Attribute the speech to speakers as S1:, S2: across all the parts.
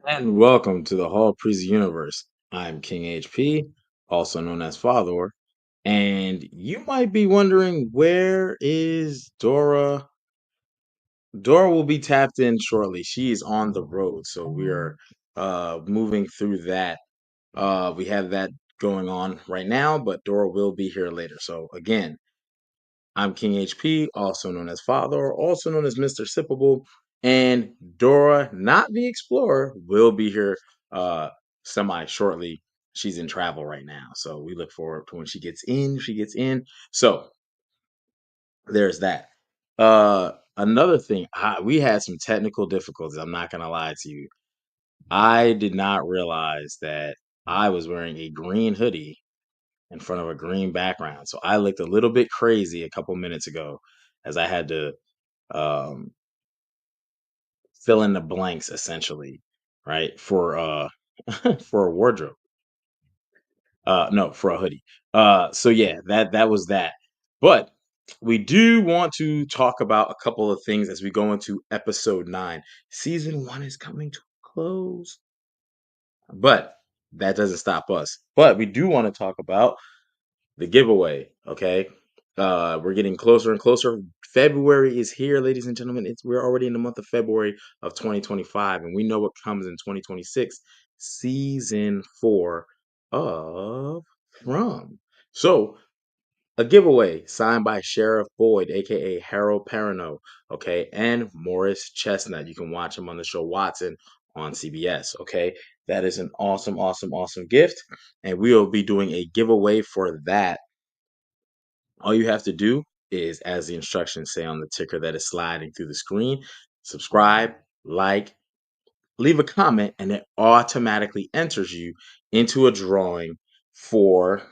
S1: And welcome to the Hall Priest universe. I'm King HP, also known as Father, and you might be wondering where is Dora? Dora will be tapped in shortly. She is on the road, so we are moving through that. We have that going on right now, but Dora will be here later. So again, I'm King HP, also known as Father, also known as Mr. Sippable, and Dora, not the Explorer, will be here uh semi shortly. She's in travel right now, so we look forward to when she gets in. She gets in. So there's that. Another thing, we had some technical difficulties. I'm not gonna lie to you. I did not realize that I was wearing a green hoodie in front of a green background. So I looked a little bit crazy a couple minutes ago as I had to um, fill in the blanks essentially, right? For for a wardrobe. No, for a hoodie. So yeah, that was that. But we do want to talk about a couple of things as we go into episode 9. Season 1 is coming to a close. But that doesn't stop us. But we do want to talk about the giveaway. Okay. We're getting closer and closer. February is here, ladies and gentlemen. We're already in the month of February of 2025, and we know what comes in 2026, season 4 of From. So a giveaway signed by Sheriff Boyd, aka Harold Perrineau, okay, and Morris Chestnut. You can watch him on the show Watson on CBS, okay. That is an awesome, awesome, awesome gift, and we will be doing a giveaway for that. All you have to do is, as the instructions say on the ticker that is sliding through the screen, subscribe, like, leave a comment, and it automatically enters you into a drawing for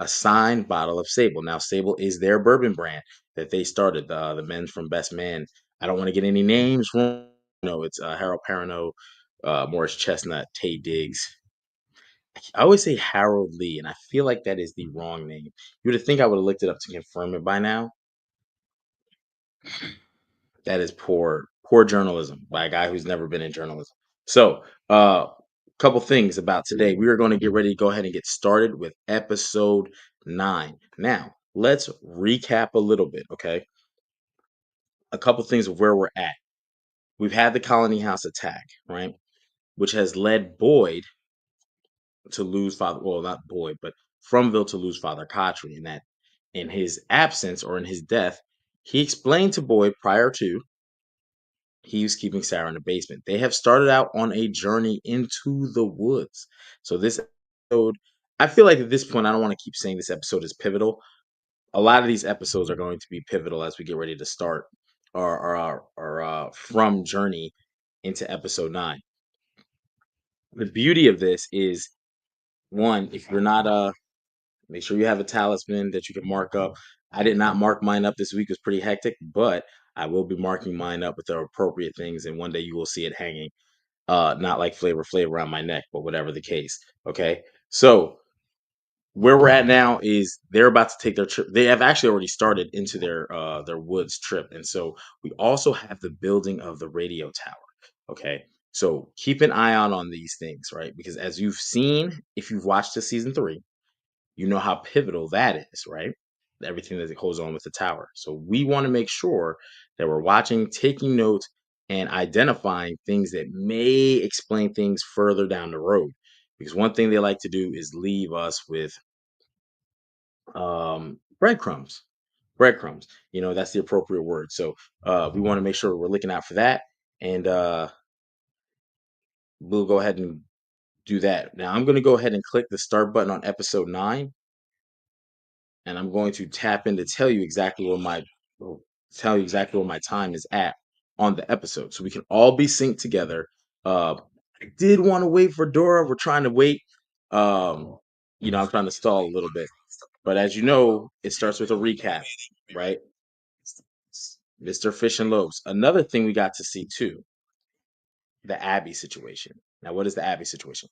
S1: a signed bottle of Sable. Now, Sable is their bourbon brand that they started, the men from Best Man. I don't want to get any names wrong. No, it's Harold Perrineau, Morris Chestnut, Tay Diggs. I always say Harold Lee, and I feel like that is the wrong name. You would have think I would have looked it up to confirm it by now. That is poor journalism by a guy who's never been in journalism. So, couple things about today. We are going to get ready to go ahead and get started with episode 9. Now, let's recap a little bit, okay? A couple things of where we're at. We've had the Colony House attack, right? Which has led Boyd to lose Father, well, not Boyd, but FROMville to lose Father Kotry. In that, in his absence or in his death, he explained to Boyd prior to he was keeping Sarah in the basement. They have started out on a journey into the woods. So this episode, I feel like at this point, I don't want to keep saying this episode is pivotal. A lot of these episodes are going to be pivotal as we get ready to start our from journey into episode 9. The beauty of this is, one, if you're not make sure you have a talisman that you can mark up. I did not mark mine up this week; it was pretty hectic, but I will be marking mine up with the appropriate things, and one day you will see it hanging. Not like Flavor Flav around my neck, but whatever the case. Okay, so where we're at now is they're about to take their trip. They have actually already started into their woods trip, and so we also have the building of the radio tower. Okay, so keep an eye out on these things, right? Because as you've seen, if you've watched the season 3, you know how pivotal that is, right? Everything that goes on with the tower. So we want to make sure that we're watching, taking notes, and identifying things that may explain things further down the road. Because one thing they like to do is leave us with breadcrumbs. Breadcrumbs. That's the appropriate word. So we want to make sure we're looking out for that. And we'll go ahead and do that. Now I'm going to go ahead and click the start button on episode 9, and I'm going to tap in to tell you exactly where my time is at on the episode, so we can all be synced together. I did want to wait for Dora. We're trying to wait. Um, I'm trying to stall a little bit, but as you know, it starts with a recap, right? Mr. Fish and Loaves. Another thing we got to see too, the Abby situation. Now, what is the Abby situation?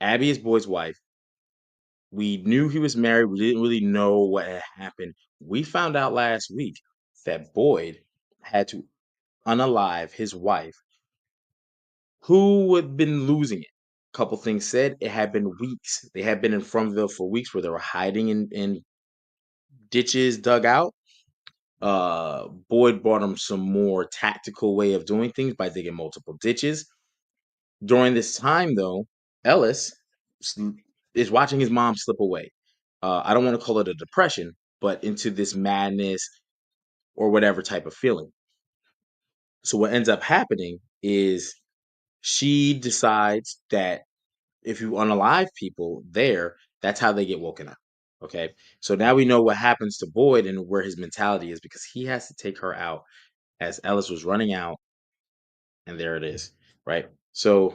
S1: Abby is Boyd's wife. We knew he was married. We didn't really know what had happened. We found out last week that Boyd had to unalive his wife, Who had been losing it? Couple things said it had been weeks. They had been in FROMville for weeks where they were hiding in ditches dug out. Boyd brought him some more tactical way of doing things by digging multiple ditches. During this time, though, Ellis is watching his mom slip away. I don't want to call it a depression, but into this madness or whatever type of feeling. So what ends up happening is she decides that if you unalive people there, that's how they get woken up. Okay. So now we know what happens to Boyd and where his mentality is because he has to take her out as Ellis was running out, and there it is. Right. So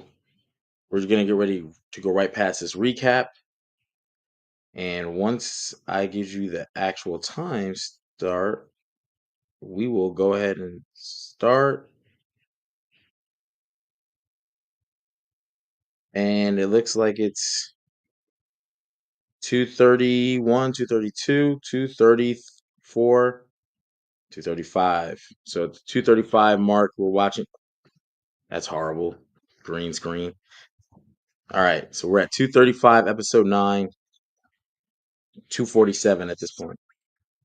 S1: we're gonna get ready to go right past this recap. And once I give you the actual time start, we will go ahead and start. And it looks like it's 2:31, 2:32, 2:34, 2:35. So at the 2:35 mark, we're watching. That's horrible. Green screen. All right. So we're at 2:35, episode 9, 2:47 at this point.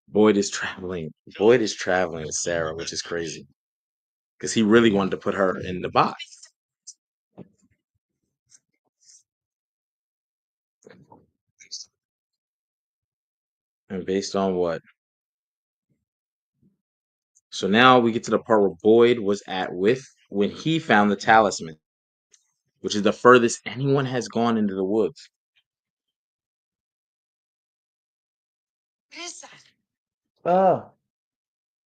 S1: Boyd is traveling. Boyd is traveling with Sarah, which is crazy because he really wanted to put her in the box. And based on what? So now we get to the part where Boyd was at with when he found the talisman, which is the furthest anyone has gone into the woods. What is that? Oh,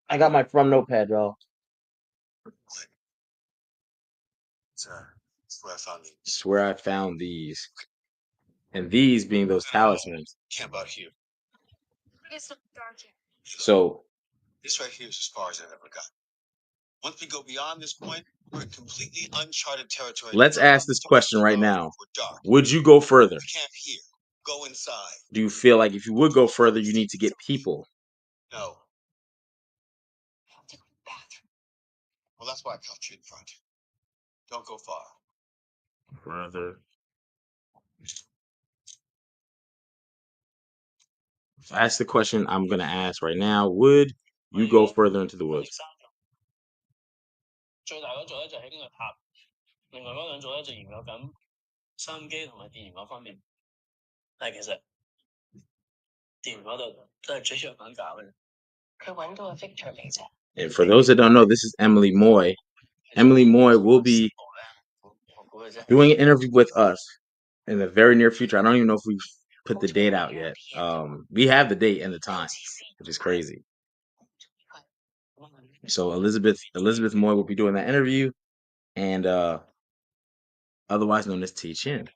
S1: I got my From notepad, y'all. It's where I found these. And these being those talismans. Camp out here. It's so dark here. So this right here is as far as I've ever got. Once we go beyond this point, we're in completely uncharted territory. Let's ask this question right now. Would you go further? Camp here. Go inside. Do you feel like if you would go further, you need to get people? No. I have to go to the bathroom. Well, that's why I caught you in front. Don't go far. Further. Ask the question I'm going to ask right now. Would you go further into the woods? And for those that don't know, this is Emily Moy. Emily Moy will be doing an interview with us in the very near future. I don't even know if we've put the date out yet. We have the date and the time, which is crazy. So Elizabeth Moy will be doing that interview, and otherwise known as T Chin.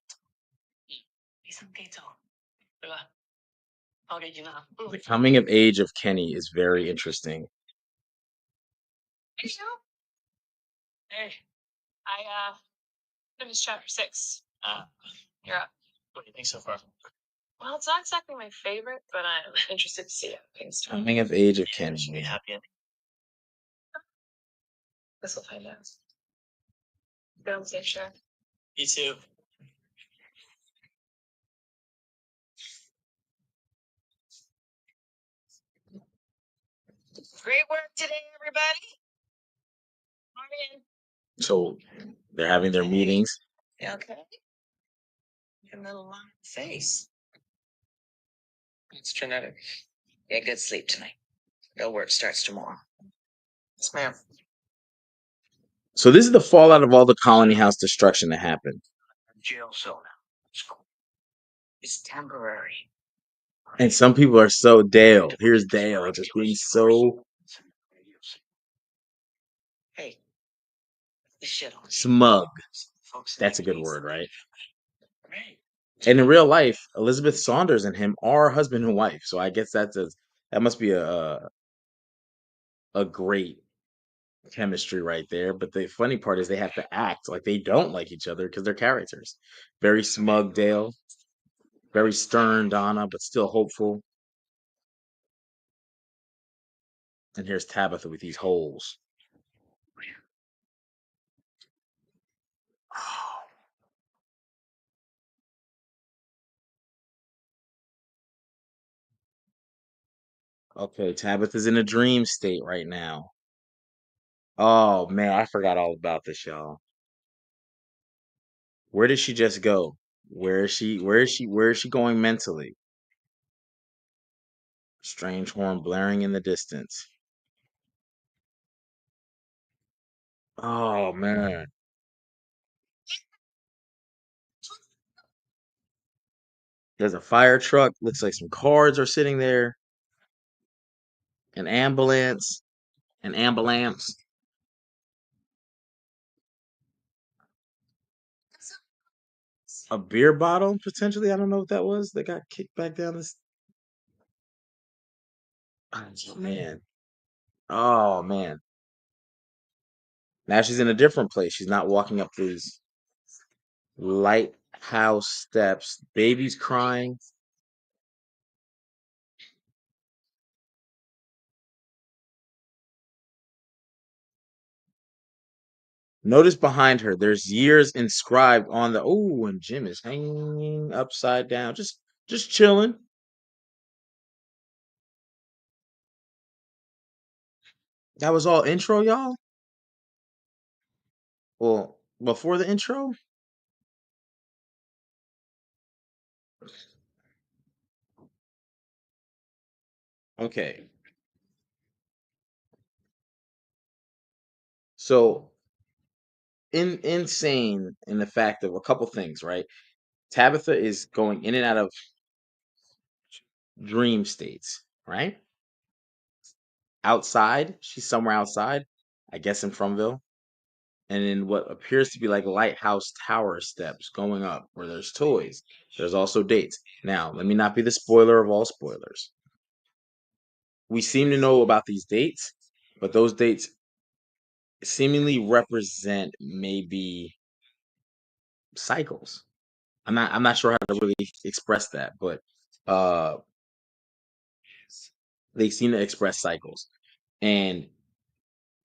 S1: The coming of age of Kenny is very interesting. Hey, I finished chapter 6. You're up. What do you think so far? Well, it's not exactly my favorite, but I'm interested to see how things turn. Coming of age of Kenny. Should be happy ending. Guess we'll find out. Go and safe share. You too. Great work today, everybody. Morning. So they're having their meetings. You okay? Your little long face. It's genetic. Get good sleep tonight. Real work starts tomorrow. Yes, ma'am. So this is the fallout of all the colony house destruction that happened. Jail cell now. It's cool. It's temporary. And some people are so Dale. Here's Dale just being so smug. That's a good word, right? And in real life, Elizabeth Saunders and him are husband and wife. So I guess that must be a great chemistry right there. But the funny part is they have to act like they don't like each other because they're characters. Very smug Dale, very stern Donna, but still hopeful. And here's Tabitha with these holes. Okay, Tabitha's in a dream state right now. Oh man, I forgot all about this, y'all. Where did she just go? Where is she? Where is she? Where is she going mentally? Strange horn blaring in the distance. Oh man. There's a fire truck. Looks like some cars are sitting there. An ambulance. An ambulance. A beer bottle, potentially. I don't know what that was. That got kicked back down this. Oh man. Oh man. Now she's in a different place. She's not walking up these lighthouse steps. Baby's crying. Notice behind her, there's years inscribed on the. Oh, and Jim is hanging upside down, just chilling. That was all intro, y'all. Well, before the intro, okay. So insane in the fact of a couple things, right? Tabitha is going in and out of dream states, right? Outside, she's somewhere outside, I guess in FROMville, and in what appears to be like lighthouse tower steps going up where there's toys. There's also dates. Now, let me not be the spoiler of all spoilers. We seem to know about these dates, but those dates seemingly represent maybe cycles. I'm not sure how to really express that, but uh they seem to express cycles. And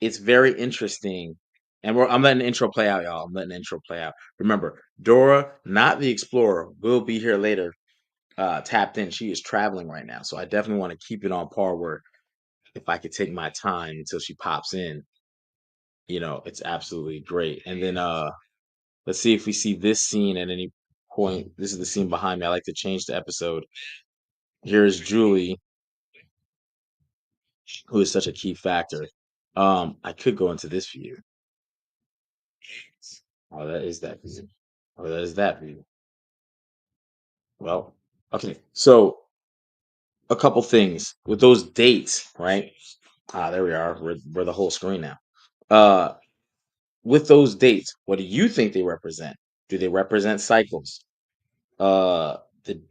S1: it's very interesting. And I'm letting the intro play out, y'all. I'm letting the intro play out. Remember, Dora, not the explorer, will be here later. Tapped in. She is traveling right now. So I definitely want to keep it on par where if I could take my time until she pops in, it's absolutely great. And then let's see if we see this scene at any point. This is the scene behind me. I like to change the episode. Here's Julie, who is such a key factor. I could go into this view. Oh, that is that view. Oh, that is that view. Well, okay. So a couple things with those dates, right? There we are. We're the whole screen now. Uh, with those dates, what do you think they represent? Do they represent cycles? Uh, the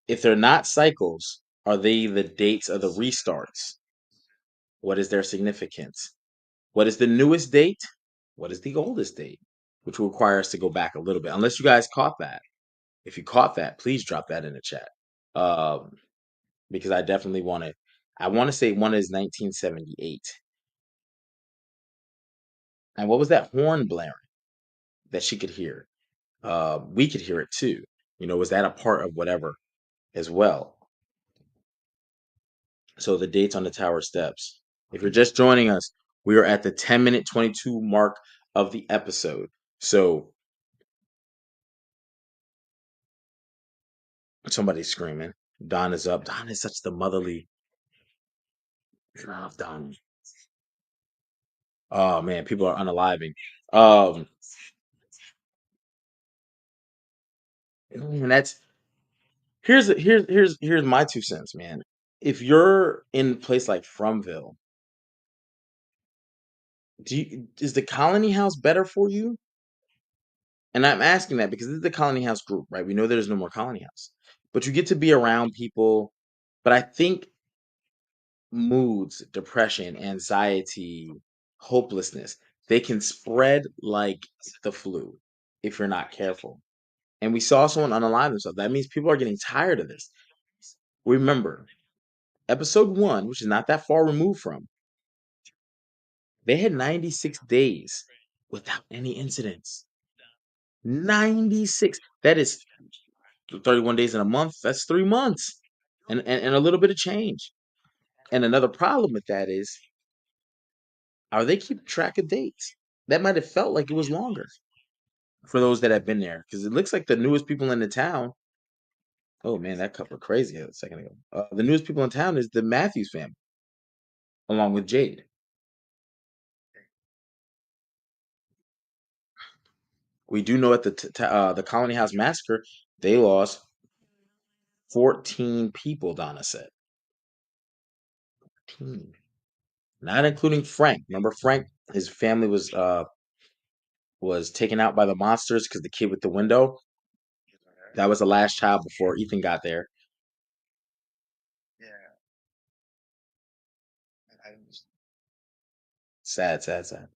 S1: If they're not cycles, are they the dates of the restarts? What is their significance? What is the newest date? What is the oldest date? Which will require us to go back a little bit. Unless you guys caught that. If you caught that, please drop that in the chat. Um, because I definitely want to. I want to say one is 1978. And what was that horn blaring that she could hear? We could hear it too. Was that a part of whatever as well? So the dates on the tower steps. If you're just joining us, we are at the 10-minute 22 mark of the episode. So somebody's screaming. Don is up. Don is such the motherly. Oh, Don. Oh man, people are unaliving. Um, and that's here's my 2 cents, man. If you're in a place like FROMville, is the colony house better for you? And I'm asking that because this is the colony house group, right? We know there's no more colony house, but you get to be around people. But I think moods, depression, anxiety, hopelessness, they can spread like the flu if you're not careful. And we saw someone unalive themselves. That means people are getting tired of this. Remember, episode 1, which is not that far removed from, they had 96 days without any incidents. 96. That is 31 days in a month. That's 3 months and a little bit of change. And another problem with that is, are they keeping track of dates? That might have felt like it was longer for those that have been there, because it looks like the newest people in the town. Oh man, that couple were crazy a second ago. The newest people in town is the Matthews family, along with Jade. We do know at the Colony House massacre, they lost 14 people. Donna said, 14, not including Frank. Remember Frank? His family was taken out by the monsters because the kid with the window. That was the last child before Ethan got there. Sad, sad, sad.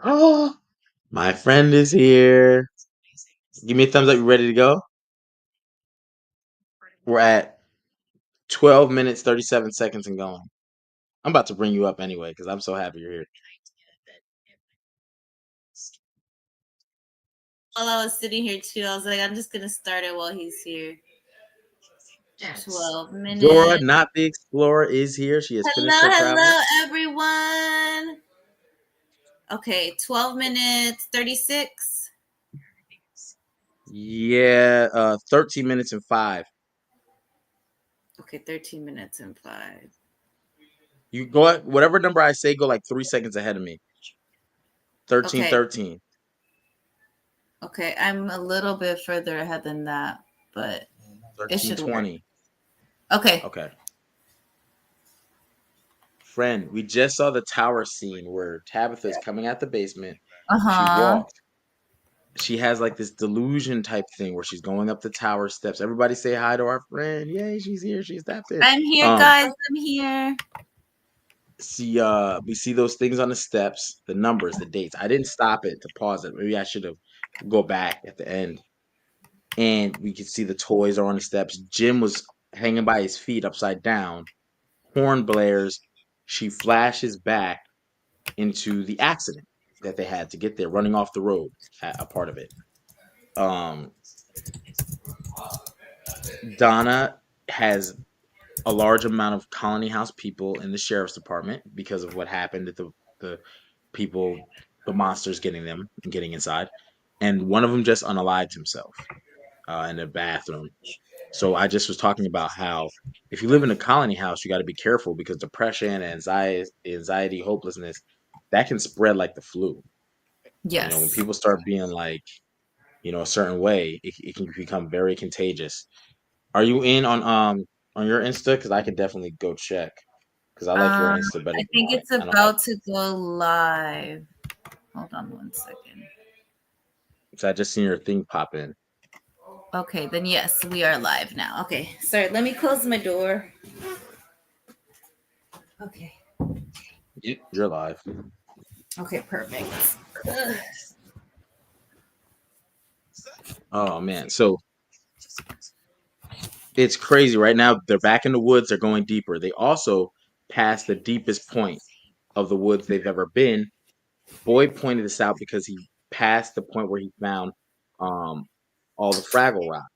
S1: Oh, my friend is here. Give me a thumbs up. You ready to go? We're at 12 minutes, 37 seconds and going. I'm about to bring you up anyway because I'm so happy you're here.
S2: While I was sitting here too, I was like, I'm just gonna start it while he's here.
S1: Yes.
S2: 12
S1: Dora,
S2: minutes.
S1: not the Explorer, is here. She has finished
S2: Hello,
S1: her travel.
S2: hello, everyone. Okay, 12 minutes, 36.
S1: Yeah, 13 minutes and 5.
S2: Okay, 13 minutes and 5.
S1: You go at whatever number I say, go like 3 seconds ahead of me. 13,
S2: Okay,
S1: 13.
S2: okay, I'm a little bit further ahead than that, but it
S1: 13,
S2: should work.
S1: 20.
S2: Okay.
S1: Okay. Friend, we just saw the tower scene where Tabitha is coming out the basement. She
S2: Uh-huh.
S1: walked. She has like this delusion type thing where she's going up the tower steps. Everybody say hi to our friend. Yay, she's here. She's tapped in.
S2: I'm here, guys. I'm here.
S1: We see those things on the steps, the numbers, the dates. I didn't stop it to pause it. Maybe I should have go back at the end. And we could see the toys are on the steps. Jim was hanging by his feet upside down. Horn blares. She flashes back into the accident that they had to get there, running off the road, a part of it. Um, Donna has a large amount of Colony House people in the sheriff's department because of what happened at the people, the monsters getting them and getting inside, and one of them just unalived himself in the bathroom. So I just was talking about how if you live in a colony house, you got to be careful because depression, anxiety, hopelessness, that can spread like the flu. When
S2: Yes.
S1: people start being like, a certain way, it can become very contagious. Are you in on your Insta? Because I could definitely go check. Because I like your Insta better
S2: I
S1: than
S2: think
S1: mine.
S2: it's
S1: I know I
S2: about to go live. Hold on one second.
S1: so I just seen your thing pop in.
S2: Okay, then yes, we are live now. Okay, sorry, let me close my door. Okay.
S1: You're live.
S2: Okay, perfect. Ugh.
S1: Oh man, so it's crazy right now. They're back in the woods. They're going deeper. They also passed the deepest point of the woods they've ever been. Boyd pointed this out because he passed the point where he found um, all the Fraggle Rock,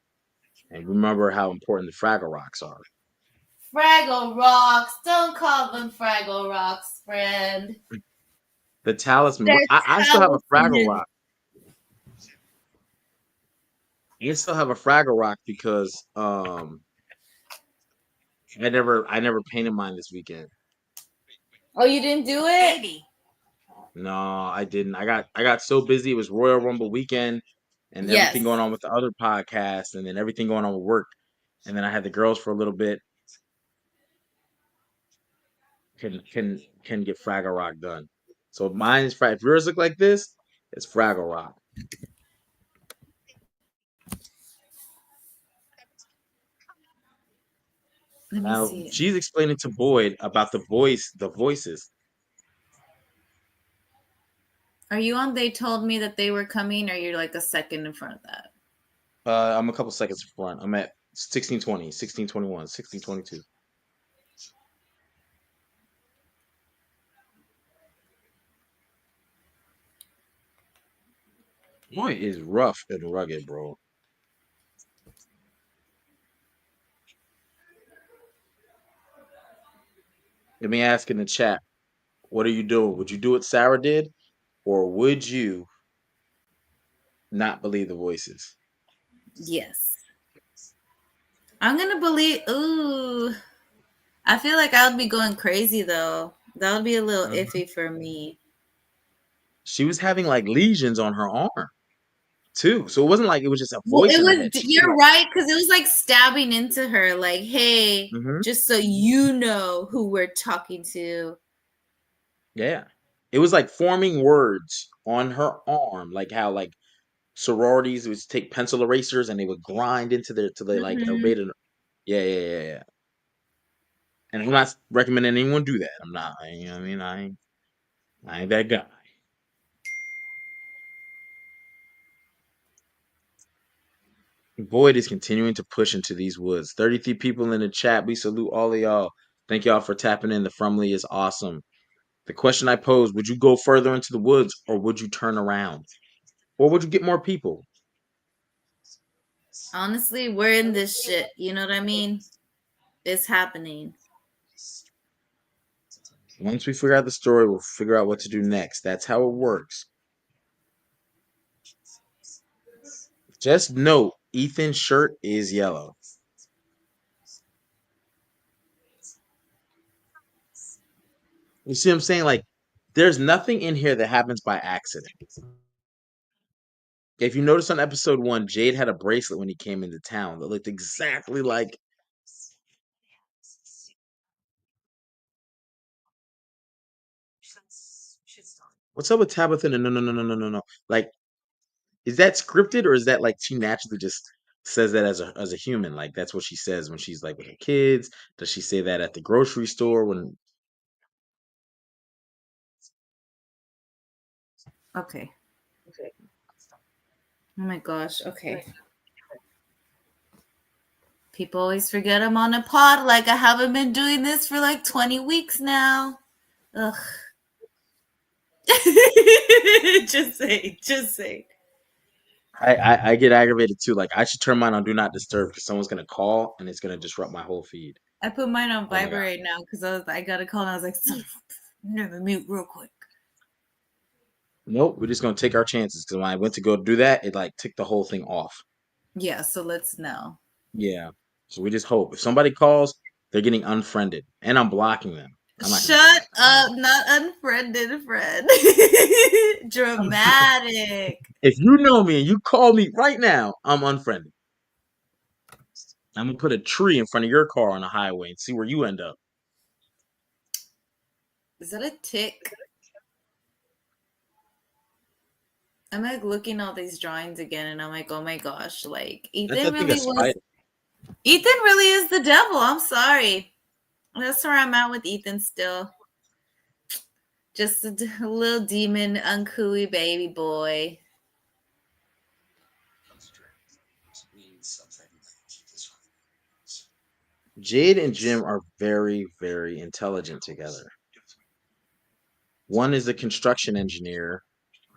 S1: and remember how important the Fraggle Rocks are.
S2: Fraggle Rocks. Don't call them Fraggle Rocks, friend.
S1: The talisman.
S2: They're
S1: I still have a Fraggle
S2: talismans.
S1: Rock. I still have a Fraggle Rock because I never painted mine this weekend.
S2: Oh, you didn't do it? Baby.
S1: No, I didn't. I got so busy. It was Royal Rumble weekend and everything
S2: Yes.
S1: going on with the other podcasts and then everything going on with work. And then I had the girls for a little bit. Can get Fraggle Rock done. So mine is if yours look like this, it's Fraggle Rock.
S2: Let me
S1: Now
S2: see.
S1: she's explaining to Boyd about the voices.
S2: Are you on They Told Me That They Were Coming, or you're like a second in front of that?
S1: I'm a couple seconds in front. I'm at 1620, 1621, 1622. Boy is rough and rugged, bro. Let me ask in the chat, what are you doing? Would you do what Sarah did, or would you not believe the voices?
S2: Yes. I'm gonna believe. Ooh, I feel like I would be going crazy though. That would be a little
S1: Mhm.
S2: iffy for me.
S1: She was having like lesions on her arm too, so it wasn't like it was just a
S2: Well,
S1: voice
S2: it
S1: in her
S2: was.
S1: head. She was
S2: You're
S1: like,
S2: right, because it was like stabbing into her. Like, hey,
S1: hmm
S2: just so you know who we're talking to.
S1: yeah, it was like forming words on her arm, like how like sororities would take pencil erasers and they would grind into their to they like
S2: Hmm.
S1: erase. Yeah, yeah, yeah, yeah. And I'm not recommending anyone do that. I'm not. You know what I mean? I ain't that guy. Void is continuing to push into these woods. 33 people in the chat. We salute all of y'all. Thank y'all for tapping in. The FROMville is awesome. The question I posed, would you go further into the woods or would you turn around? Or would you get more people?
S2: Honestly, we're in this shit. You know what I mean? It's happening.
S1: Once we figure out the story, we'll figure out what to do next. That's how it works. Just note, Ethan's shirt is yellow. You see what I'm saying? Like, there's nothing in here that happens by accident. If you notice on episode 1, Jade had a bracelet when he came into town that looked exactly like. What's up with Tabitha? No, no, no, no, no, no, no, no. Like, is that scripted or is that like she naturally just says that as a human? Like that's what she says when she's like with her kids. Does she say that at the grocery store when?
S2: Okay. Oh my gosh. Okay. People always forget I'm on a pod. Like I haven't been doing this for like 20 weeks now. Ugh. Just say. Just say.
S1: I get aggravated too. Like I should turn mine on do not disturb because someone's gonna call and it's gonna disrupt my whole feed.
S2: I put mine on
S1: Oh my god.
S2: vibrate now because I got a call and I was like, never mute real quick.
S1: Nope, we're just gonna take our chances because when I went to go do that, it like took the whole thing off.
S2: Yeah, so let's know.
S1: Yeah. So we just hope if somebody calls, they're getting unfriended, and I'm blocking them. I'm not gonna do
S2: Shut
S1: that.
S2: up, not unfriended friend. Dramatic.
S1: If you know me and you call me right now, I'm unfriended. I'm gonna put a tree in front of your car on the highway and see where you end up.
S2: Is that a tick? I'm like looking at all these drawings again and I'm like, oh my gosh, like
S1: That's I
S2: Ethan
S1: think a
S2: really was
S1: spider.
S2: Ethan really is the devil. I'm sorry. That's where I'm at with Ethan still. Just a little demon, uncooey baby boy.
S1: Jade and Jim are very, very intelligent together. One is a construction engineer,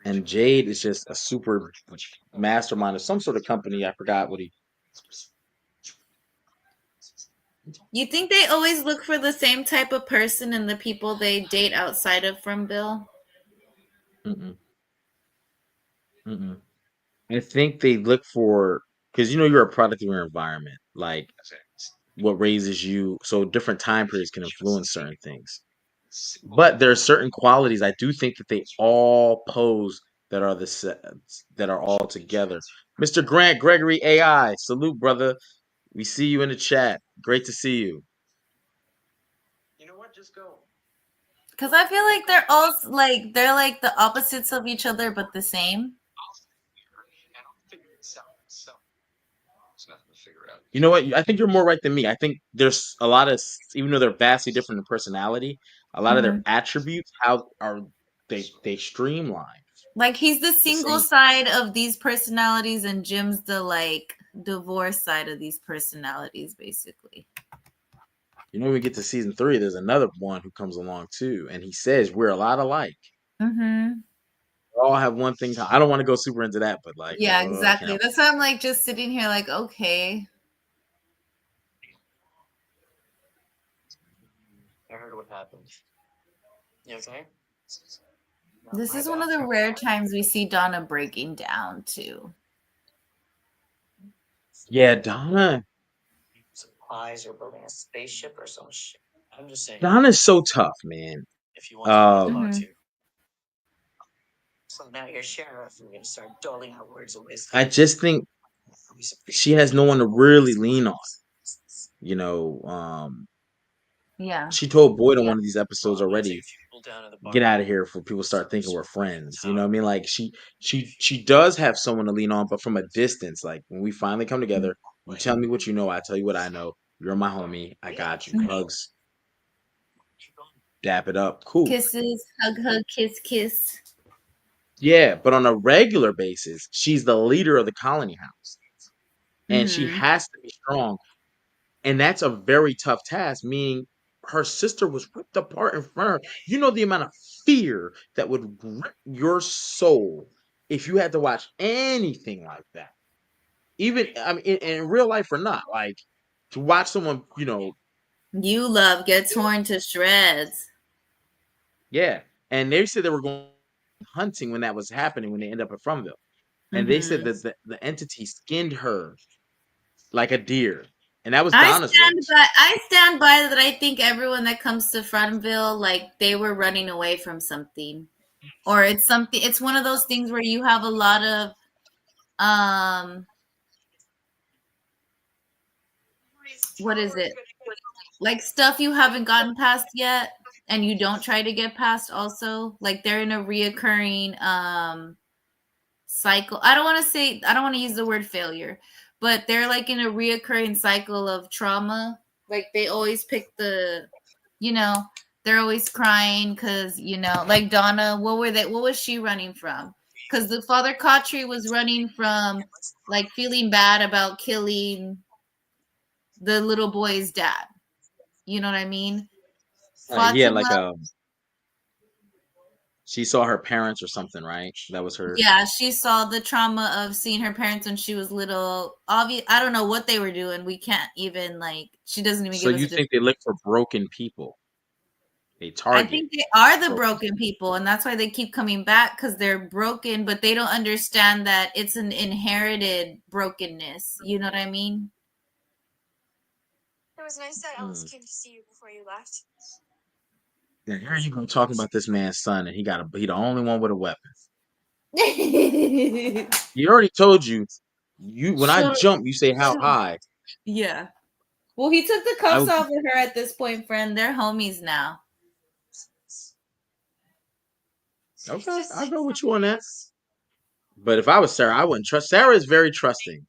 S1: and Jade is just a super mastermind of some sort of company. I forgot what he.
S2: You think they always look for the same type of person in the people they date outside of FROMville?
S1: Mm-mm, mm-mm. I think they look for because you know you're a product of your environment, like what raises you. So different time periods can influence certain things. But there are certain qualities I do think that they all pose that are that are all together. Mr. Grant Gregory AI, salute brother. We see you in the chat. Great to see you.
S2: Because I feel like they're like the opposites of each other, but the same.
S1: You know what? I think you're more right than me. I think there's a lot of, even though they're vastly different in personality, a lot of their
S2: Mhm.
S1: attributes, how are they streamline
S2: Like he's the
S1: the
S2: single
S1: same.
S2: side of these personalities, and Jim's the like divorce side of these personalities, basically.
S1: You know, when we get to season 3, there's another one who comes along too, and he says we're a lot alike.
S2: Mm-hmm.
S1: We all have one thing. I don't want to go super into that, but like,
S2: Yeah,
S1: I can't.
S2: exactly. That's why I'm like just sitting here, like, okay. This is one of the rare times we see Donna breaking down too.
S1: Yeah, Donna's so tough, man.
S2: Mhm.
S1: I just think she has no one to really lean on. You know,
S2: Yeah.
S1: she told Boyd on one of these episodes already, get out of here before people start thinking we're friends. You know what I mean? Like she does have someone to lean on, but from a distance. Like when we finally come together, you tell me what you know, I tell you what I know. You're my homie. I got you.
S2: Mhm.
S1: Hugs, dap it up. Cool.
S2: Kisses, hug, hug, kiss, kiss.
S1: Yeah, but on a regular basis, she's the leader of the colony house. And she
S2: Mhm.
S1: has to be strong. And that's a very tough task, meaning her sister was ripped apart in front of her. You know the amount of fear that would grip your soul if you had to watch anything like that. Even I mean in real life or not, like to watch someone,
S2: You love get torn to shreds.
S1: yeah. And they said they were going hunting when that was happening when they end up at FROMville. And they said
S2: Mhm.
S1: that the entity skinned her like a deer. And that was
S2: I
S1: Donna's
S2: stand
S1: words.
S2: by I stand by that. I think everyone that comes to FROMville, like they were running away from something. Or it's one of those things where you have a lot of um what is it? Like stuff you haven't gotten past yet and you don't try to get past also. Like they're in a reoccurring cycle. I don't want to use the word failure, but they're like in a reoccurring cycle of trauma. Like they always pick you know, they're always crying because, like Donna, what was she running from? Because the father Khatri was running from like feeling bad about killing the little boy's dad. You know what I mean?
S1: Yeah, like
S2: Fatima,
S1: she saw her parents or something, right? That was her.
S2: yeah, she saw the trauma of seeing her parents when she was little. Obvious, I don't know what they were doing. We can't even like. She doesn't even
S1: So
S2: give us
S1: you
S2: a.
S1: think they look for broken people? They
S2: I
S1: target
S2: think they are the
S1: broken.
S2: broken people, and that's why they keep coming back because they're broken, but they don't understand that it's an inherited brokenness. You know what I mean?
S1: Yeah, here you go talking about this man's son, and he the only one with a weapon. He already told you. You when I
S2: Shut up.
S1: jump, you say how high.
S2: Yeah. Well, he took the
S1: I
S2: cuffs
S1: will.
S2: off of her at this point, friend. They're homies now.
S1: Okay, I'll go with you on that. But if I was Sarah, I wouldn't trust. Sarah is very trusting.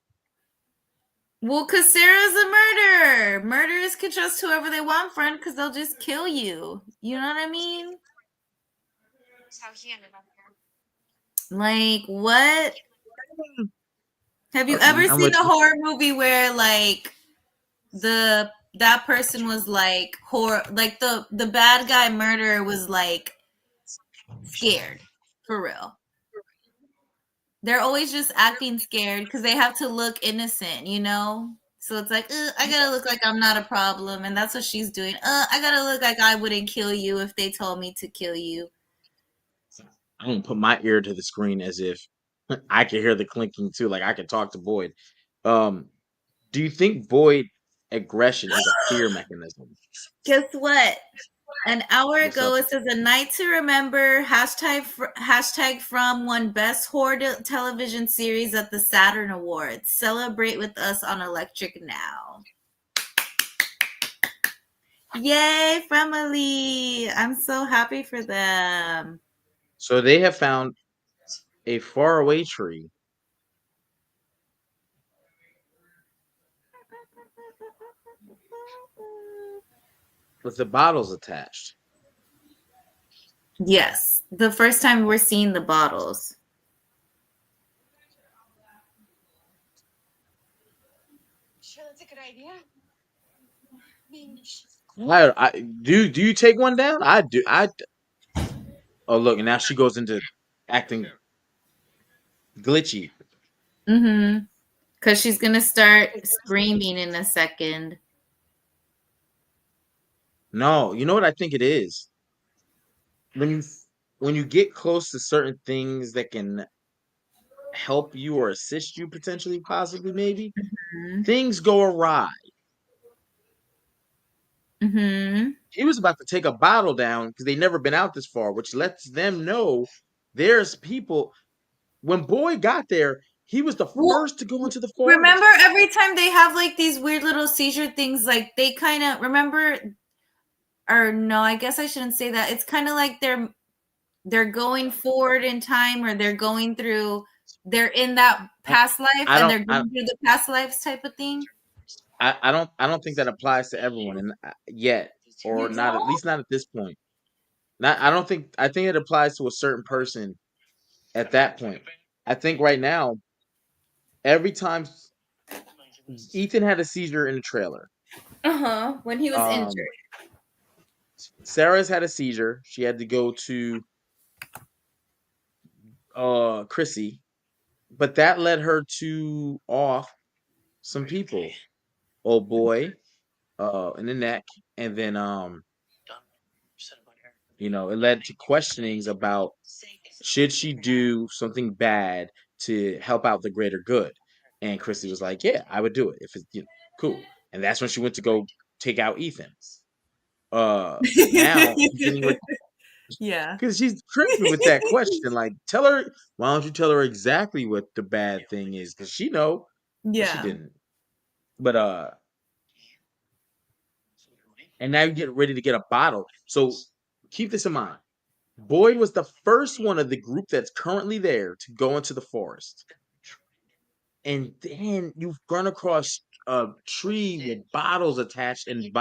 S2: Well, because Sarah's a murderer. Murderers can trust whoever they want, friend, because they'll just kill you. You know what I mean? Like, what? Have you
S1: Okay,
S2: ever
S1: I'm
S2: seen
S1: with
S2: a
S1: you.
S2: horror movie where like that person was like like the bad guy murderer was like scared for real? They're always just acting scared because they have to look innocent, you know? So it's like, I gotta look like I'm not a problem, and that's what she's doing. I gotta look like I wouldn't kill you if they told me to kill you.
S1: I don't put my ear to the screen as if I can hear the clinking too. Like I can talk to Boyd. Um, do you think Boyd aggression is a fear mechanism?
S2: Guess what? An hour
S1: What's
S2: ago,
S1: up?
S2: it says a night to remember. Hashtag from won best horror television series at the Saturn Awards. Celebrate with us on Electric Now. Yay, family! I'm so happy for them.
S1: So they have found a faraway tree with the bottles attached.
S2: Yes, the first time we're seeing the bottles.
S1: I do. Do you take one down? I do. Oh look, and now she goes into acting glitchy.
S2: Mm-hmm. Because she's gonna start screaming in a second.
S1: No, you know what I think it is? When you when you get close to certain things that can help you or assist you potentially, possibly, maybe, things go awry.
S2: Mm-hmm.
S1: He was about to take a bottle down because they never been out this far, which lets them know there's people. When Boy got there, he was the
S2: Well,
S1: first to go into the
S2: remember
S1: forest.
S2: every time they have like these weird little seizure things, like they kind of remember, or no, I guess I shouldn't say that. It's kind of like they're going forward in time, or they're in that
S1: I,
S2: past life
S1: I
S2: and
S1: don't
S2: they're going through the past lives type of thing.
S1: I don't think that applies to everyone and yet, or
S2: You
S1: not, at
S2: don't?
S1: least not at this point. Not I don't think I think it applies to a certain person at that point. I think right now, every time Ethan had a seizure in the trailer,
S2: Uh-huh. When he was injured.
S1: um, Sarah's had a seizure. She had to go to Chrissy, but that led her to off some people. Old Boy, in the neck, and then it led to questionings about should she do something bad to help out the greater good. And Chrissy was like, "Yeah, I would do it if it's cool." And that's when she went to go take out Ethan. Now she's getting
S2: Yeah.
S1: because she's tripping with that question. Like, tell her, why don't you tell her exactly what the bad thing is? Because she know, but she
S2: Yeah.
S1: didn't. But and now you get ready to get a bottle. So keep this in mind. Boyd was the first one of the group that's currently there to go into the forest. And then you've run across a tree with bottles attached and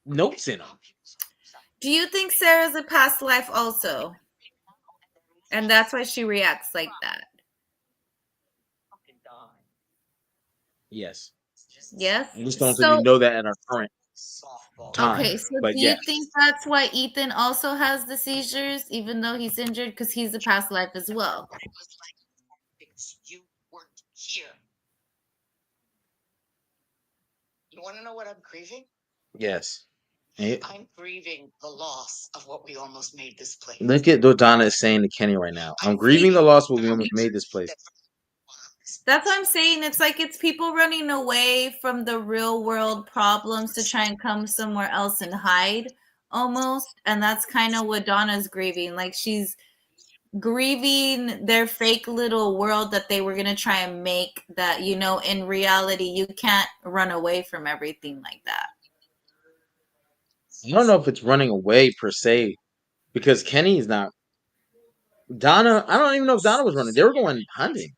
S1: notes in them.
S2: Do you think Sarah's a past life also? And that's why she reacts like that.
S1: Yes.
S2: Yes.
S1: I just don't think we
S2: So,
S1: know that at our current time.
S2: okay. So,
S1: But
S2: do you
S1: yes.
S2: think that's why Ethan also has the seizures, even though he's injured? Because he's a past life as well.
S1: Yes. I'm grieving the loss of what we almost made this place. Look at what Donna is saying to Kenny right now. I'm grieving the loss of what we almost made this place.
S2: That's what I'm saying. It's like it's people running away from the real world problems to try and come somewhere else and hide almost. And that's kind of what Donna's grieving. Like she's grieving their fake little world that they were going to try and make that, in reality, you can't run away from everything like that.
S1: I don't know if it's running away per se because Kenny is not. Donna, I don't even know if Donna was running. They were going hunting.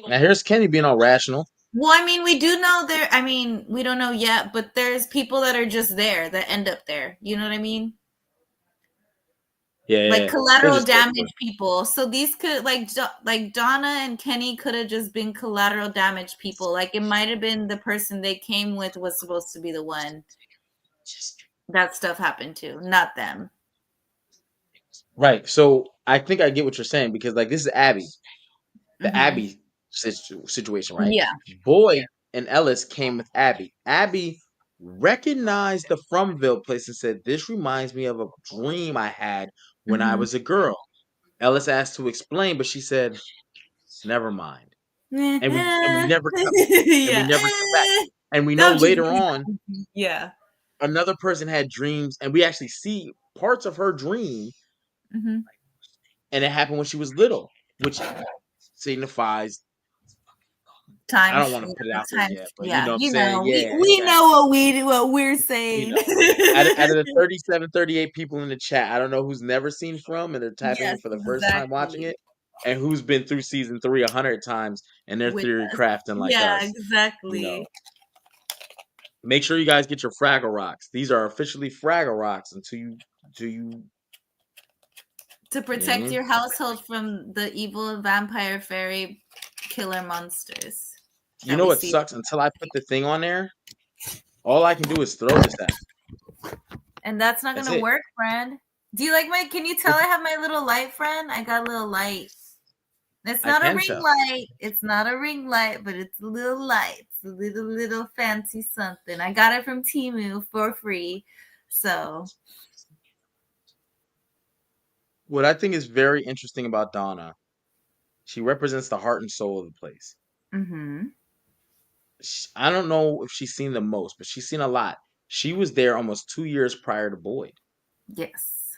S1: Now here's Kenny being all rational.
S2: Well, I mean, we do know there. I mean, we don't know yet, but there's people that are just there that end up there. You know what I mean?
S1: Yeah,
S2: Like
S1: yeah. They're
S2: collateral
S1: just there
S2: damage people. So these could like Donna and Kenny could have just been collateral damage people. Like it might have been the person they came with was supposed to be the one that stuff happened to, not them.
S1: right. So I think I get what you're saying because like this is Abby, the
S2: Mm-hmm.
S1: Abby situation, right?
S2: Yeah.
S1: Boyd and Ellis came with Abby. Abby recognized the FROMville place and said, "This reminds me of a dream I had when I
S2: Mm-hmm.
S1: was a girl." Ellis asked to explain, but she said, "Never mind." And we never come and we
S2: Yeah.
S1: never come back. And we
S2: That
S1: know
S2: was just
S1: later
S2: really
S1: on
S2: creepy. Yeah.
S1: another person had dreams, and we actually see parts of her dream,
S2: Mm-hmm.
S1: and it happened when she was little, which signifies. I
S2: Time,
S1: don't want to put it out there
S2: time.
S1: yet, but you
S2: Yeah,
S1: know what I'm saying?
S2: we
S1: Yeah,
S2: we know
S1: exactly.
S2: what we're
S1: You
S2: saying.
S1: know, out of the 37, 38 people in the chat, I don't know who's never seen From and they're tapping in
S2: Yes,
S1: for the first time watching
S2: exactly.
S1: it, and who's been through season 3 100 times and they're
S2: With
S1: theory
S2: us.
S1: crafting like
S2: Yeah,
S1: us. You know,
S2: exactly.
S1: make sure you guys get your Fraggle Rocks. These are officially Fraggle Rocks until you
S2: To
S1: you know what I
S2: protect
S1: mean?
S2: your household from the evil vampire fairy killer monsters
S1: You
S2: that
S1: know
S2: we
S1: what
S2: see.
S1: sucks? Until I put the thing on there, all I can do is throw this at 'em.
S2: And that's not
S1: That's
S2: gonna
S1: it.
S2: work, friend. Do you like can you tell
S1: It
S2: I have my little light, friend? I got a little light. It's
S1: I
S2: not a
S1: can
S2: ring
S1: tell.
S2: light. It's not a ring light, but it's a little light. a little fancy something. I got it from Temu for free. So,
S1: What I think is very interesting about Donna, she represents the heart and soul of the place.
S2: mhm.
S1: I don't know if she's seen the most, but she's seen a lot. She was there almost 2 years prior to Boyd.
S2: Yes.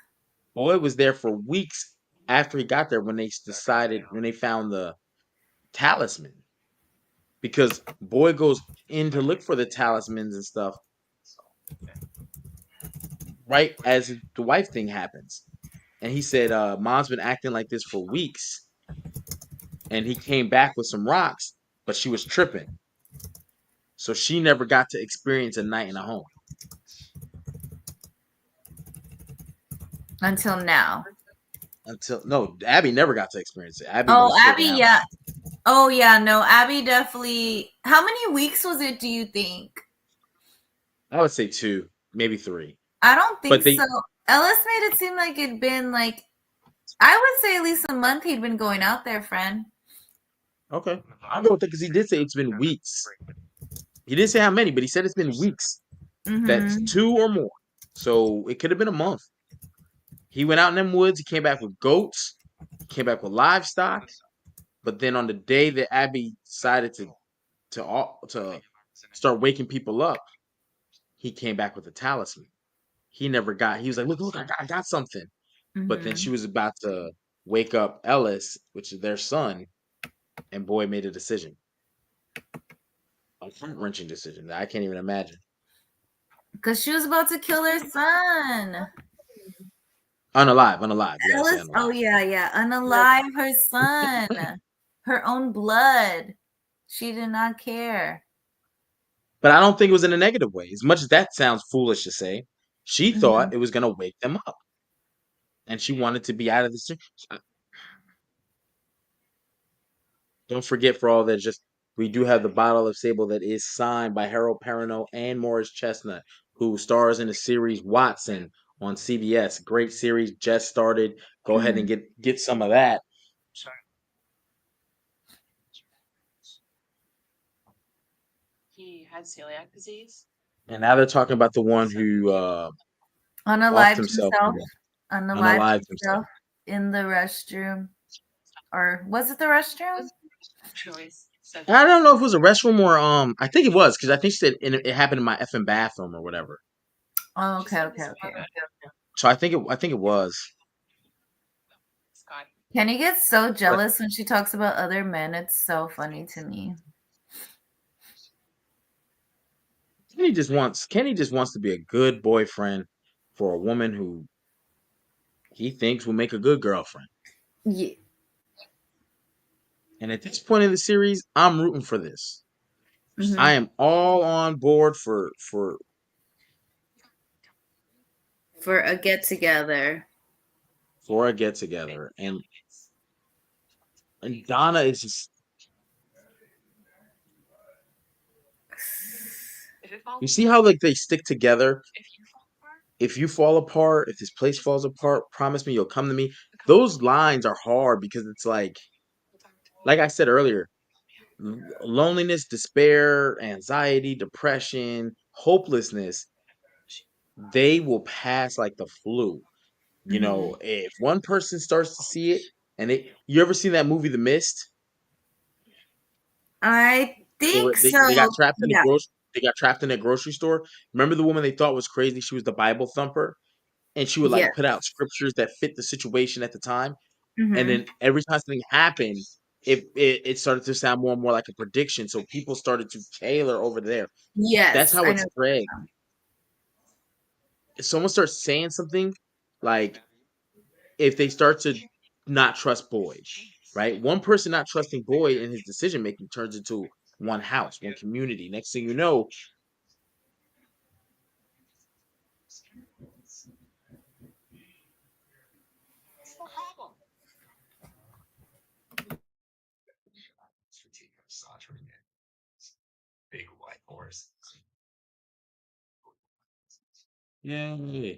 S1: Boyd was there for weeks after he got there when when they found the talisman. Because Boyd goes in to look for the talismans and stuff right as the wife thing happens. And he said, Mom's been acting like this for weeks. And he came back with some rocks, but she was tripping. So she never got to experience a night in a home.
S2: Until now.
S1: Until no, Abby never got to experience it. Abby
S2: Oh,
S1: was killed
S2: Abby,
S1: in house.
S2: yeah. Oh, yeah. No, Abby definitely. How many weeks was it, do you think?
S1: I would say two, maybe three.
S2: I don't think
S1: But
S2: so.
S1: they
S2: Ellis made it seem like it'd been like, I would say at least a month he'd been going out there, friend.
S1: okay. I'll go with it because he did say it's been weeks. He didn't say how many, but he said it's been weeks. That's
S2: Mm-hmm.
S1: two or more. So it could have been a month. He went out in them woods. He came back with goats. He came back with livestock. But then on the day that Abby decided to start waking people up, he came back with a talisman. He never got. He was like, "Look, I got something." But then she
S2: Mm-hmm.
S1: was about to wake up Ellis, which is their son, and Boyd made a decision, a heart wrenching decision that I can't even imagine.
S2: Because she was about to kill her son.
S1: Unalive, unalive. You gotta say
S2: Ellis, oh
S1: unalive.
S2: yeah, yeah. Unalive her son. Her own blood. She did not care.
S1: But I don't think it was in a negative way. As much as that sounds foolish to say, she
S2: Mm-hmm.
S1: thought it was gonna wake them up, and she wanted to be out of this. Don't forget, for all that, just we do have the bottle of Sable that is signed by Harold Perrineau and Morris Chestnut, who stars in the series Watson on CBS. Great series, just started. Go ahead and
S2: Mm-hmm.
S1: get some of that. And now they're talking about the one who offed
S2: Unalived
S1: himself,
S2: himself. Unalived
S1: unalived himself.
S2: himself in the restroom. Or was it the restroom?
S1: I don't know if it was a restroom or I think it was because I think she said it happened in my effing bathroom or whatever.
S2: Oh, okay, okay, okay.
S1: So I think it was.
S2: Kenny gets so
S1: But
S2: jealous when she talks about other men. It's so funny to me.
S1: Kenny just wants to be a good boyfriend for a woman who he thinks will make a good girlfriend.
S2: Yeah.
S1: And at this point in the series, I'm rooting for this. I
S2: Mm-hmm.
S1: am all on board
S2: For a get together.
S1: for a get together. And Donna is just, you see how like they stick together. If you fall apart, if this place falls apart, promise me you'll come to me. Those lines are hard because it's like I said earlier, loneliness, despair, anxiety, depression, hopelessness, they will pass like the flu.
S2: Mm-hmm.
S1: If one person starts to see it, and you ever seen that movie The Mist?
S2: I
S1: Where
S2: think
S1: they got
S2: so.
S1: trapped in a
S2: Yeah.
S1: grocery store. Remember the woman they thought was crazy? She was the Bible thumper, and she would
S2: Yes.
S1: like put out scriptures that fit the situation at the time. And
S2: Mm-hmm.
S1: then every time something happened, it started to sound more and more like a prediction. So people started to tailor over there. That's
S2: Yes,
S1: how
S2: I
S1: it
S2: know.
S1: spread. If someone starts saying something, like if they start to not trust Boyd, right? One person not trusting Boyd and his decision making turns into one house, one community. Next thing you know, yeah.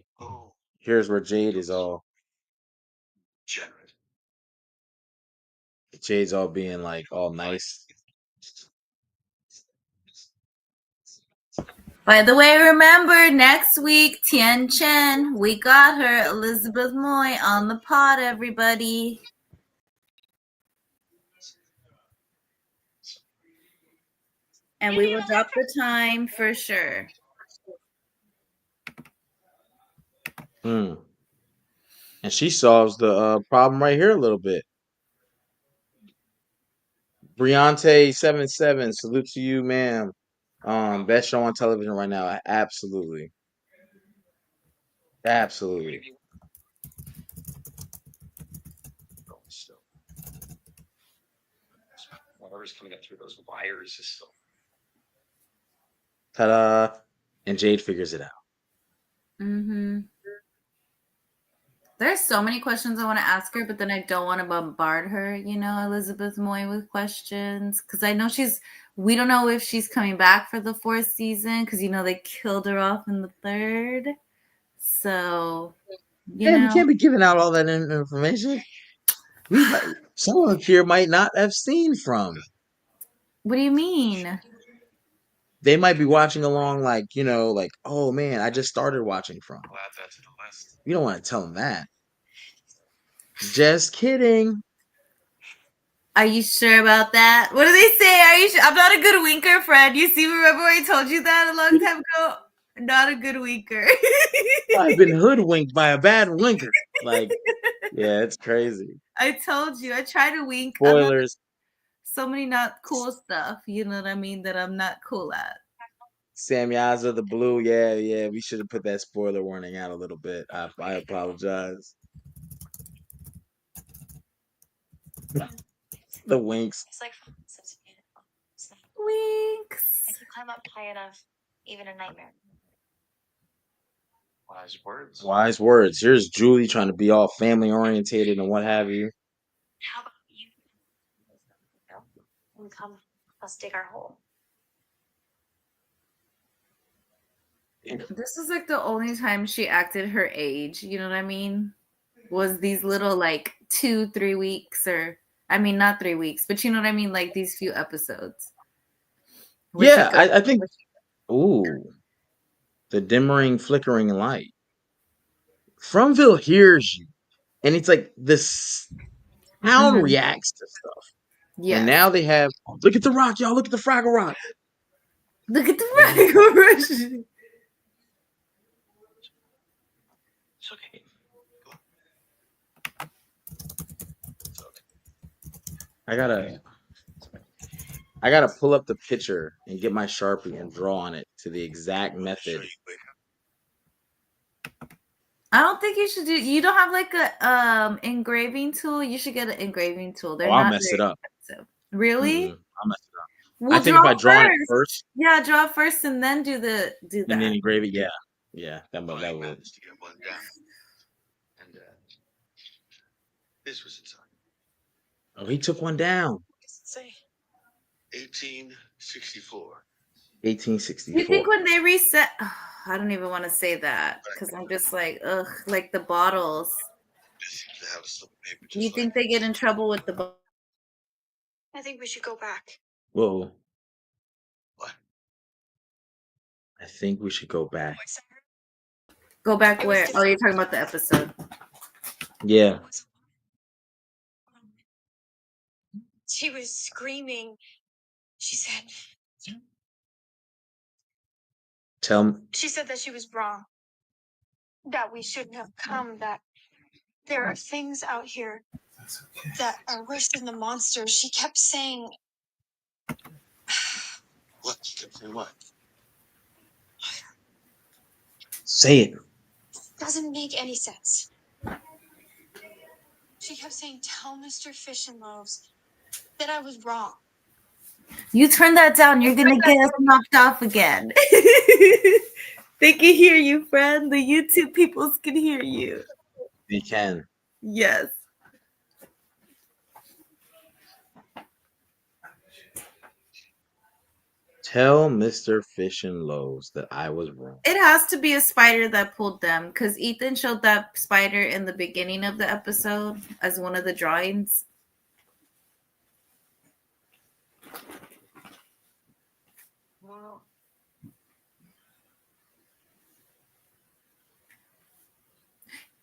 S1: Here's where Jade's all being like all nice.
S2: By the way, remember next week, Tian Chen, we got her, Elizabeth Moy, on the pod, everybody. And we will drop the time for sure.
S1: And she solves the problem right here a little bit. Briante77, salute to you, ma'am. Best show on television right now. Absolutely. Absolutely. Whatever's coming up through those wires is so. Ta-da! And Jade figures it out.
S2: Mm-hmm. There's so many questions I want to ask her, but then I don't want to bombard her, Elizabeth Moy, with questions. Because I know we don't know if she's coming back for the 4th season, because, they killed her off in the 3rd. So,
S1: We can't be giving out all that information. Someone here might not have seen From.
S2: What do you mean?
S1: They might be watching along like, oh man, I just started watching From. You don't want to tell them that. Just kidding.
S2: Are you sure about that? What do they say? Are you sure? I'm not a good winker, Fred. You see, remember I told you that a long time ago? Not a good winker.
S1: I've been hoodwinked by a bad winker. Yeah, it's crazy.
S2: I told you. I try to wink.
S1: Spoilers.
S2: So many not cool stuff, you know what I mean, that I'm not cool at.
S1: Samyaza the Blue, yeah. We should have put that spoiler warning out a little bit. I apologize. The winks.
S2: It's like winks.
S3: I can climb up high enough, even a nightmare.
S1: Wise words. Wise words. Here's Julie trying to be all family orientated and what have you.
S3: How about you? And come, let's dig our hole.
S2: This is like the only time she acted her age, you know what I mean? Was these little 2-3 weeks, or I mean not 3 weeks, but you know what I mean, like these few episodes.
S1: Yeah, I think. Ooh, the dimmering, flickering light. FROMville hears you, and it's like this town reacts to stuff. Yeah. And now they have. Look at the rock, y'all! Look at the Fraggle Rock.
S2: Look at the Fraggle Rock.
S1: It's okay. I gotta pull up the picture and get my Sharpie and draw on it to the exact method.
S2: I don't think you should you don't have like a engraving tool. You should get an engraving tool.
S1: I'll mess it up.
S2: Expensive. Really?
S1: I'll mess it up.
S2: Well, I think if I draw it first. Yeah, draw first and then do that.
S1: And then engrave it, yeah. That would. And this was inside. Oh, he took one down.
S3: What does it say?
S1: 1864. 1864.
S2: You think when they reset? Oh, I don't even want to say that because I'm just like, ugh, like the bottles. You think they get in trouble with the bottles?
S3: I think we should go back.
S1: Whoa. What? I think we should go back.
S2: Go back where? Oh, you're talking about the episode.
S1: Yeah.
S3: She was screaming. She said. She said that she was wrong. That we shouldn't have come. That there are things out here that are worse than the monsters. She kept saying.
S1: What? Say what? Say it.
S3: Doesn't make any sense. She kept saying, "Tell Mr. Fish and Loaves that I was wrong."
S2: You turn that down, you're gonna get us knocked off again. They can hear you, friend. The YouTube peoples can hear you.
S1: They can.
S2: Yes.
S1: Tell Mr. Fish and Loaves that I was wrong.
S2: It has to be a spider that pulled them because Ethan showed that spider in the beginning of the episode as one of the drawings.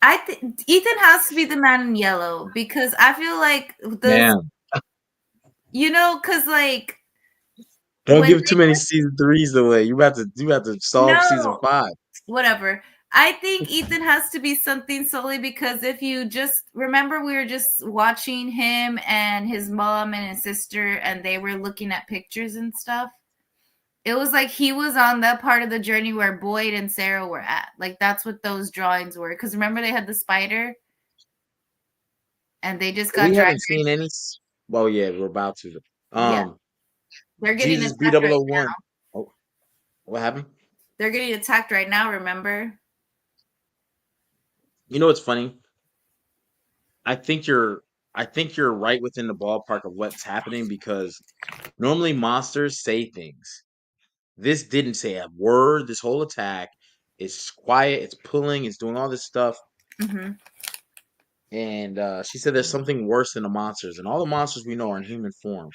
S2: Ethan has to be the man in yellow because I feel like
S1: Damn.
S2: because like
S1: Don't
S2: when
S1: give too many season 3s away. You about to solve season
S2: no
S1: 5.
S2: whatever. I think Ethan has to be something solely because if you just remember, we were just watching him and his mom and his sister, and they were looking at pictures and stuff. It was like he was on that part of the journey where Boyd and Sarah were at. Like that's what those drawings were. Because remember they had the spider, and they just got
S1: We
S2: dragged.
S1: haven't seen any. Well, yeah, we're about to.
S2: Yeah, they're getting
S1: Jesus
S2: attacked right
S1: B001.
S2: now.
S1: Oh, what happened?
S2: They're getting attacked right now. Remember?
S1: You know what's funny? I think you're right within the ballpark of what's happening because normally monsters say things. This didn't say a word. This whole attack is quiet. It's pulling. It's doing all this stuff.
S2: Mm-hmm.
S1: And she said there's something worse than the monsters, and all the monsters we know are in human form.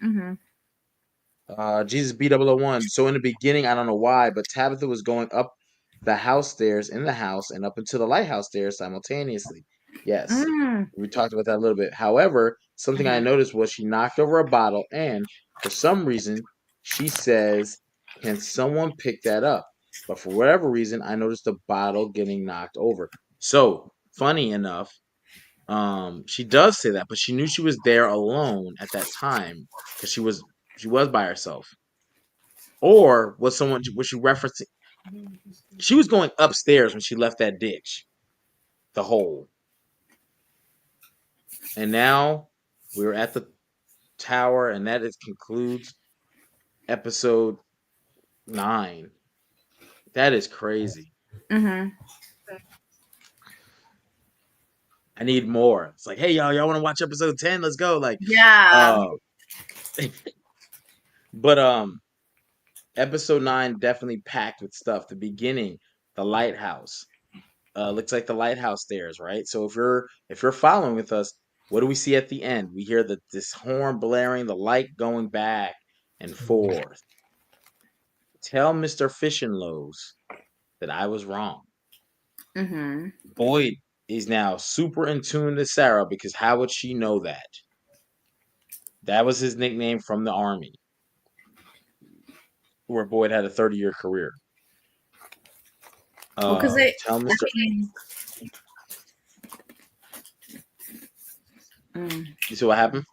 S2: Mm-hmm.
S1: Jesus B001. So in the beginning, I don't know why, but Tabitha was going up the house stairs in the house and up into the lighthouse stairs simultaneously. Yes,
S2: Mm.
S1: we talked about that a little bit. However, something I noticed was she knocked over a bottle, and for some reason, she says, "Can someone pick that up?" But for whatever reason, I noticed the bottle getting knocked over. So funny enough, she does say that, but she knew she was there alone at that time because she was by herself. Or was she referencing? She was going upstairs when she left that ditch, the hole. And now we're at the tower, and that concludes episode 9. That is crazy.
S2: Mm-hmm.
S1: I need more. It's like, hey y'all want to watch episode 10? Let's go. Like,
S2: Yeah.
S1: uh, but episode 9 definitely packed with stuff. The beginning, the lighthouse. Looks like the lighthouse stairs, right? So if you're following with us, what do we see at the end? We hear this horn blaring, the light going back and forth. Tell Mr. Fishinlows that I was wrong.
S2: Mm-hmm.
S1: Boyd is now super in tune to Sarah because how would she know that? That was his nickname from the army, where Boyd had a 30-year career.
S2: Well, because
S1: Tell Mr. You see what happened?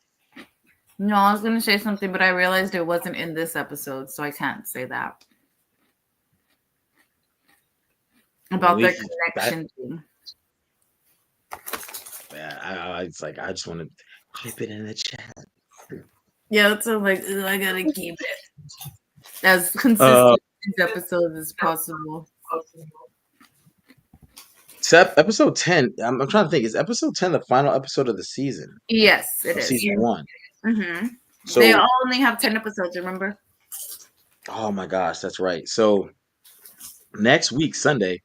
S2: No, I was going to say something, but I realized it wasn't in this episode, so I can't say that. About their connection thing.
S1: Yeah, it's like I just want to type it in the chat.
S2: Yeah, so like I gotta keep it as consistent these episodes as possible.
S1: Episode 10. I'm trying to think. Is episode 10 the final episode of the season?
S2: Yes, it
S1: of
S2: is.
S1: Season 1.
S2: Mm-hmm.
S1: So
S2: they all only have 10 episodes. Remember?
S1: Oh my gosh, that's right. So next week, Sunday,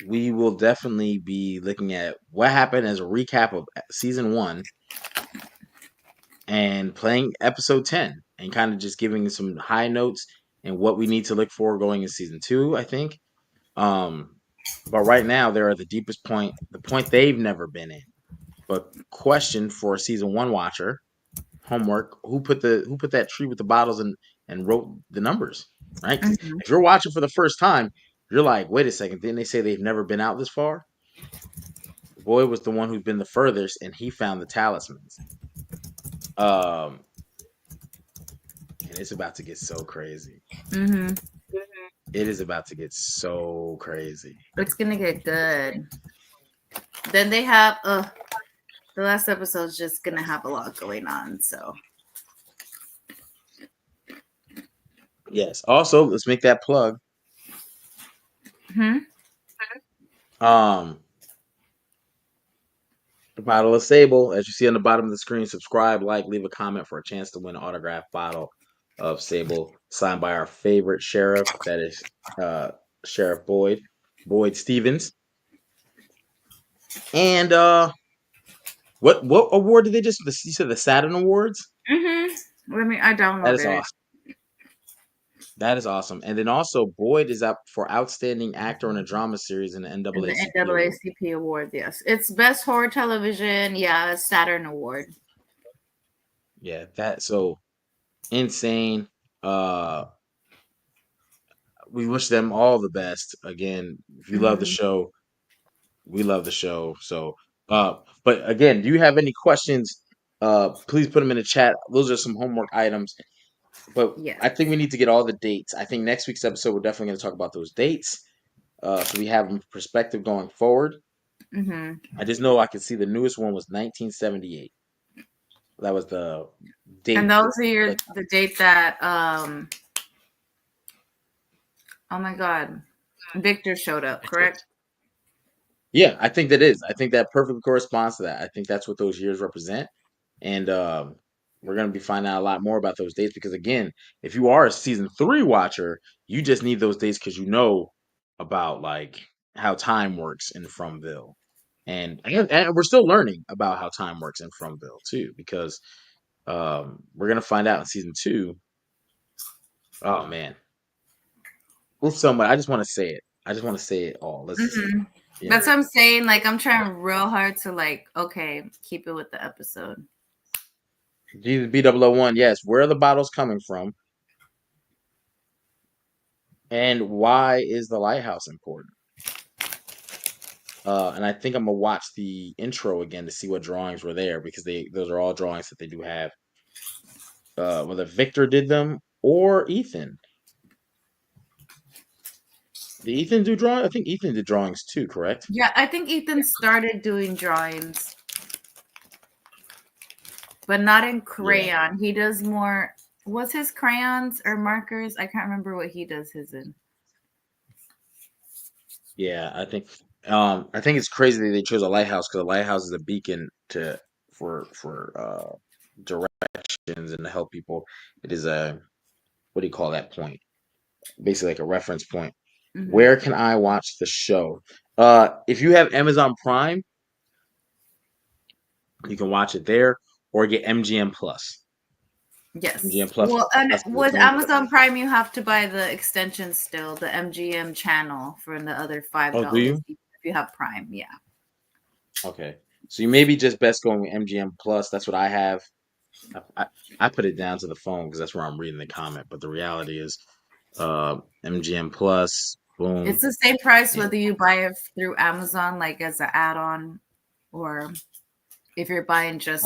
S1: we will definitely be looking at what happened as a recap of season 1 and playing episode 10 and kind of just giving some high notes and what we need to look for going in season 2, I think. But right now they're at the deepest point, the point they've never been in. But question for a season 1 watcher, homework, who put that tree with the bottles and wrote the numbers, right? Because if you're watching for the first time, you're like, wait a second, didn't they say they've never been out this far? Boy was the one who's been the furthest, and he found the talismans. And it's about to get so crazy.
S2: Mm-hmm.
S1: It is about to get so crazy.
S2: It's gonna get good. Then they have the last episode's just gonna have a lot going on, so
S1: yes. Also, let's make that plug. The bottle of Sable, as you see on the bottom of the screen. Subscribe, like, leave a comment for a chance to win an autographed bottle of Sable signed by our favorite sheriff. That is Sheriff Boyd Stevens. And what award did they just? You said the Saturn Awards.
S2: I downloaded
S1: That is awesome. That is awesome. And then also Boyd is up for outstanding actor in a drama series in the
S2: And the
S1: NAACP award.
S2: NAACP award, yes. It's best horror television, yeah, Saturn Award.
S1: Yeah, that so insane. Uh we wish them all the best. Again, if you love the show, we love the show. So but again, do you have any questions? Please put them in the chat. Those are some homework items. But
S2: Yes.
S1: I think we need to get all the dates. I think next week's episode we're definitely going to talk about those dates. So we have perspective going forward. I just know I can see the newest one was 1978. That was the date.
S2: And those are the date that oh my god, Victor showed up, correct?
S1: Yeah, I think that is. I think that perfectly corresponds to that. I think that's what those years represent. And we're going to be finding out a lot more about those dates because, again, if you are a season 3 watcher, you just need those dates because you know about like how time works in FROMville. And we're still learning about how time works in FROMville too because we're going to find out in season 2. Oh, man. With so much. I just want to say it. I just want to say it all.
S2: That's what I'm saying. Like, I'm trying real hard to like, okay, keep it with the episode.
S1: Jesus B001, yes. Where are the bottles coming from? And why is the lighthouse important? And I think I'm gonna watch the intro again to see what drawings were there because those are all drawings that they do have. Whether Victor did them or Ethan. Did Ethan do drawings? I think Ethan did drawings too, correct?
S2: Yeah, I think Ethan started doing drawings, but not in crayon. Yeah. He does more. What's his crayons or markers? I can't remember what he does his in.
S1: Yeah, I think it's crazy that they chose a lighthouse because a lighthouse is a beacon for directions and to help people. It is a, what do you call that point? Basically like a reference point. Where can I watch the show? If you have Amazon Prime, you can watch it there or get MGM Plus.
S2: Yes.
S1: MGM Plus.
S2: Well, and with Amazon Prime, you have to buy the extension still, the MGM channel for the other $5.
S1: Do you?
S2: If you have Prime, yeah.
S1: Okay. So you may be just best going with MGM Plus. That's what I have. I put it down to the phone because that's where I'm reading the comment. But the reality is MGM Plus, boom.
S2: It's the same price whether you buy it through Amazon, like as an add-on, or if you're buying just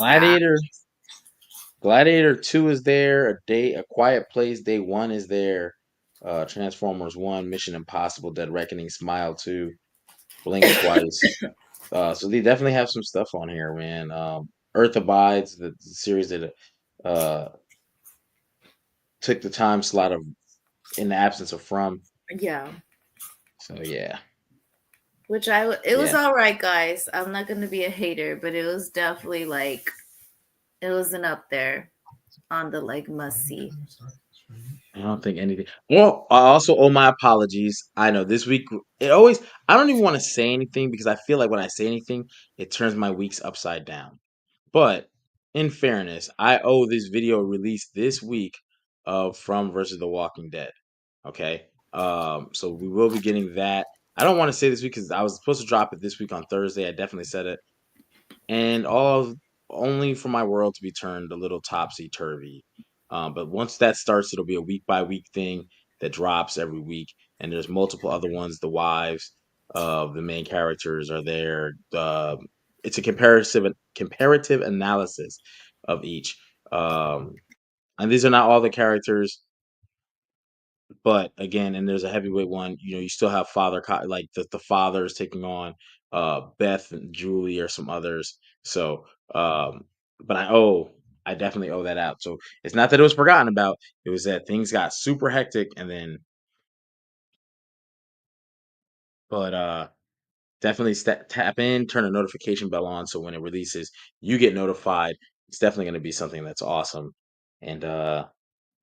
S1: Gladiator 2 is there. A Quiet Place Day 1 is there. Transformers 1, Mission Impossible, Dead Reckoning, Smile 2, Blink Twice. So they definitely have some stuff on here, man. Earth Abides, the series that took the time slot of in the absence of From.
S2: Yeah.
S1: So yeah.
S2: Which it was all right, guys. I'm not gonna be a hater, but it was definitely like it wasn't up there on the like must see.
S1: I don't think anything. Well, I also owe my apologies. I know this week I don't even want to say anything because I feel like when I say anything, it turns my weeks upside down. But in fairness, I owe this video released this week of From versus The Walking Dead. Okay. So we will be getting that. I don't want to say this week because I was supposed to drop it this week on Thursday. I definitely said it. And only for my world to be turned a little topsy-turvy. But once that starts, it'll be a week-by-week thing that drops every week. And there's multiple other ones. The wives of the main characters are there. It's a comparative analysis of each. And these are not all the characters. But again, and there's a heavyweight one. You still have like the fathers taking on Beth and Julie or some others. So, but I definitely owe that out. So it's not that it was forgotten about. It was that things got super hectic, and then, but definitely tap in, turn a notification bell on, so when it releases, you get notified. It's definitely going to be something that's awesome, and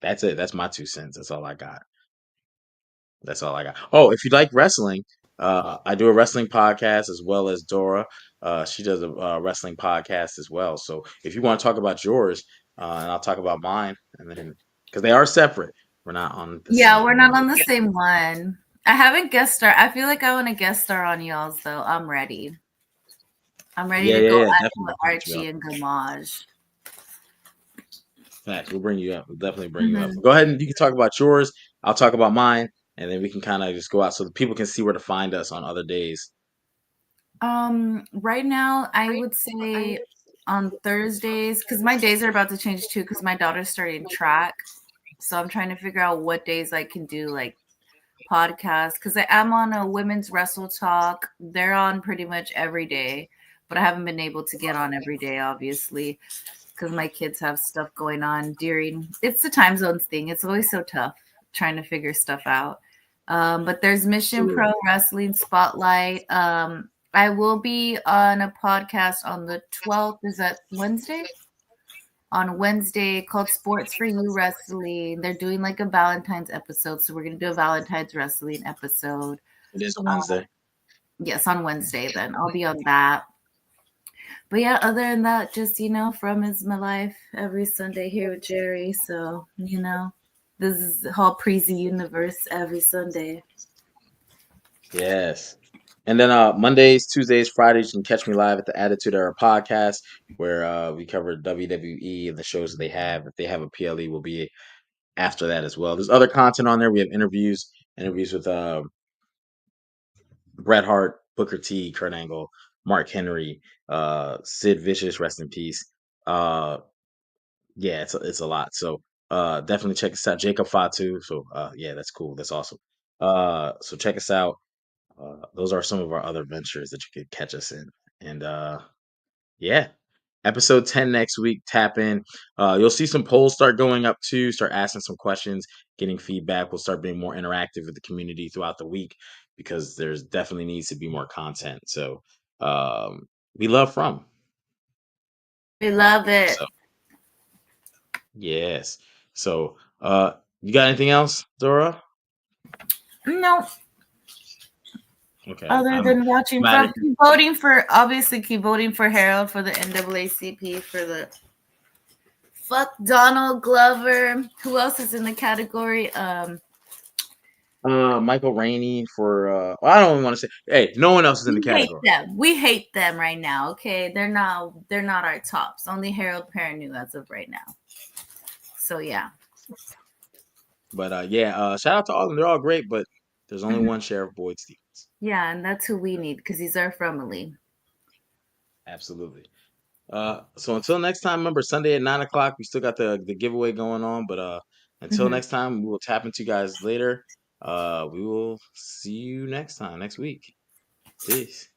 S1: that's it. That's my 2 cents. That's all I got. That's all I got. Oh, if you like wrestling, I do a wrestling podcast as well as Dora. She does a wrestling podcast as well. So if you want to talk about yours, and I'll talk about mine, and then because they are separate, We're not on the
S2: Yeah, we're
S1: same
S2: not
S1: one.
S2: on the same one. I haven't guest star. I feel like I want to guest star on y'all's though. I'm ready. I'm ready
S1: Yeah,
S2: to
S1: yeah,
S2: go
S1: yeah.
S2: at
S1: Definitely
S2: with
S1: hit you up.
S2: Archie and Gamage.
S1: Facts. We'll bring you up. We'll definitely bring you up.
S2: Mhm.
S1: Go ahead and you can talk about yours. I'll talk about mine, and then we can kind of just go out so that people can see where to find us on other days.
S2: Right now, I would say on Thursdays, because my days are about to change too, because my daughter's starting track. So I'm trying to figure out what days I can do like podcasts, because I am on a women's wrestle talk. They're on pretty much every day, but I haven't been able to get on every day, obviously, because my kids have stuff going on during it's the time zones thing. It's always so tough trying to figure stuff out. But there's Mission Pro Wrestling Spotlight. I will be on a podcast on the 12th. Is that Wednesday? On Wednesday called Sports for You Wrestling. They're doing like a Valentine's episode. So we're going to do a Valentine's wrestling episode.
S1: It is a Wednesday.
S2: Yes, on Wednesday then. I'll be on that. But yeah, other than that, just, From is my life every Sunday here with Jerry. So, this is Hall Preezy Universe every Sunday.
S1: Yes. And then Mondays, Tuesdays, Fridays, you can catch me live at the Attitude Era podcast, where we cover WWE and the shows that they have. If they have a PLE, we'll be after that as well. There's other content on there. We have interviews with Bret Hart, Booker T, Kurt Angle, Mark Henry, Sid Vicious, rest in peace. Yeah, it's a lot. So definitely check us out. Jacob Fatu. So yeah, that's cool. That's awesome. So check us out. Those are some of our other ventures that you could catch us in. And yeah, episode 10 next week. Tap in. You'll see some polls start going up too. Start asking some questions, getting feedback. We'll start being more interactive with the community throughout the week because there's definitely needs to be more content. So we love From.
S2: We love it.
S1: So yes. So you got anything else, Dora?
S2: No,
S1: Okay.
S2: other than watching
S1: I'm at
S2: from
S1: it.
S2: keep voting for Harold for the NAACP for the fuck Donald Glover. Who else is in the category?
S1: Michael Rainey for well, I don't even want to say hey, no one else is in the
S2: We hate
S1: category.
S2: them. We hate them right now. Okay, they're not our tops. Only Harold Perrineau as of right now. So yeah.
S1: But yeah, shout out to all of them. They're all great, but there's only one Sheriff Boyd Stevens.
S2: Yeah, and that's who we need because he's our family.
S1: Absolutely. So until next time, remember Sunday at 9 o'clock. We still got the giveaway going on, but until next time, we will tap into you guys later. We will see you next time, next week. Peace.